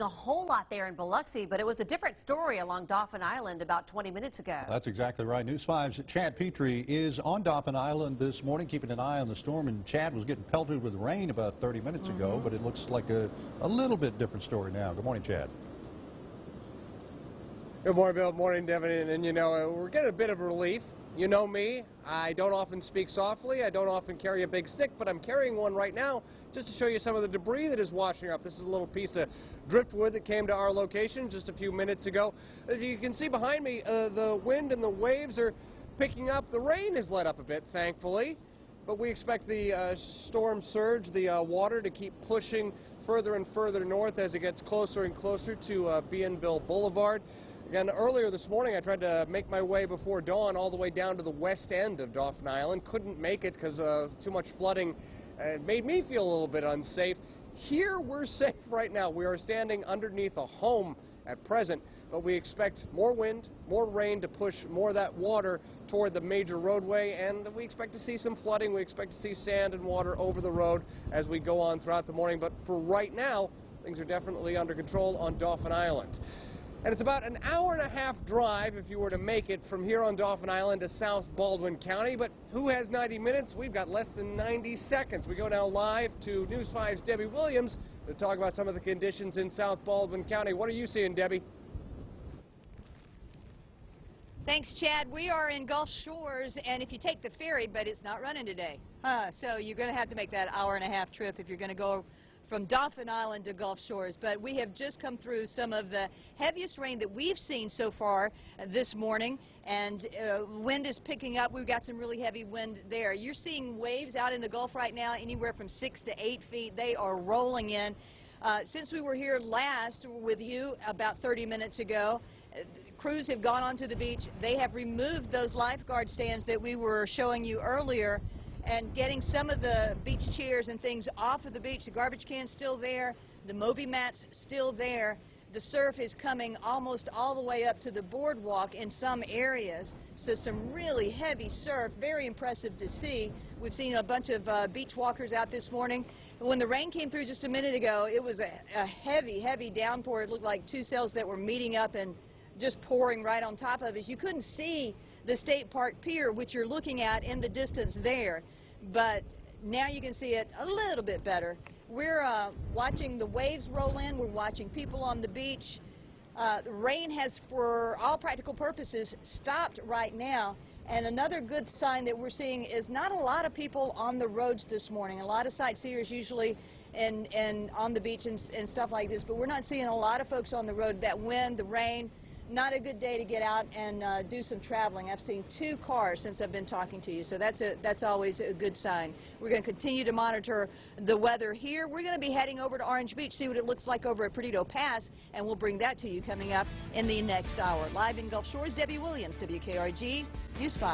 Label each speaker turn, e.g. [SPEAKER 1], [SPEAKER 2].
[SPEAKER 1] A whole lot there in Biloxi, but it was a different story along Dauphin Island about 20 minutes ago.
[SPEAKER 2] That's exactly right. News 5's Chad Petri is on Dauphin Island this morning, keeping an eye on the storm, and Chad was getting pelted with rain about 30 minutes ago, but it looks like a little bit different story now. Good morning, Chad.
[SPEAKER 3] Good morning, Bill. Good morning, Devin. And you know, we're getting a bit of relief. You know me, I don't often speak softly, I don't often carry a big stick, but I'm carrying one right now just to show you some of the debris that is washing up. This is a little piece of driftwood that came to our location just a few minutes ago. As you can see behind me, the wind and the waves are picking up. The rain has let up a bit, thankfully, but we expect the storm surge, the water, to keep pushing further and further north as it gets closer and closer to Bienville Boulevard. Again, earlier this morning, I tried to make my way before dawn all the way down to the west end of Dauphin Island. Couldn't make it because too much flooding. It made me feel a little bit unsafe. Here, we're safe right now. We are standing underneath a home at present, but we expect more wind, more rain to push more of that water toward the major roadway, and we expect to see some flooding. We expect to see sand and water over the road as we go on throughout the morning. But for right now, things are definitely under control on Dauphin Island. And it's about an hour-and-a-half drive if you were to make it from here on Dauphin Island to South Baldwin County. But who has 90 minutes? We've got less than 90 seconds. We go now live to News 5's Debbie Williams to talk about some of the conditions in South Baldwin County. What are you seeing, Debbie?
[SPEAKER 4] Thanks, Chad. We are in Gulf Shores, and if you take the ferry, but it's not running today. So you're going to have to make that hour-and-a-half trip if you're going to go from Dauphin Island to Gulf Shores. But we have just come through some of the heaviest rain that we've seen so far this morning, and wind is picking up. We've got some really heavy wind there. You're seeing waves out in the Gulf right now anywhere from 6 to 8 feet. They are rolling in. Since we were here last with you about 30 minutes ago, crews have gone onto the beach. They have removed those lifeguard stands that we were showing you earlier and getting some of the beach chairs and things off of the beach. The garbage can's still there. The Moby mat's still there. The surf is coming almost all the way up to the boardwalk in some areas. So some really heavy surf, very impressive to see. We've seen a bunch of beach walkers out this morning. When the rain came through just a minute ago, it was a heavy, heavy downpour. It looked like two cells that were meeting up and just pouring right on top of us. You couldn't see the State Park Pier, which you're looking at in the distance there, but now you can see it a little bit better. We're watching the waves roll in. We're watching people on the beach. The rain has, for all practical purposes, stopped right now. And another good sign that we're seeing is not a lot of people on the roads this morning. A lot of sightseers usually and on the beach and stuff like this, but we're not seeing a lot of folks on the road. That wind, the rain, not a good day to get out and do some traveling. I've seen 2 cars since I've been talking to you, so that's always a good sign. We're going to continue to monitor the weather here. We're going to be heading over to Orange Beach, see what it looks like over at Perdido Pass, and we'll bring that to you coming up in the next hour. Live in Gulf Shores, Debbie Williams, WKRG News 5.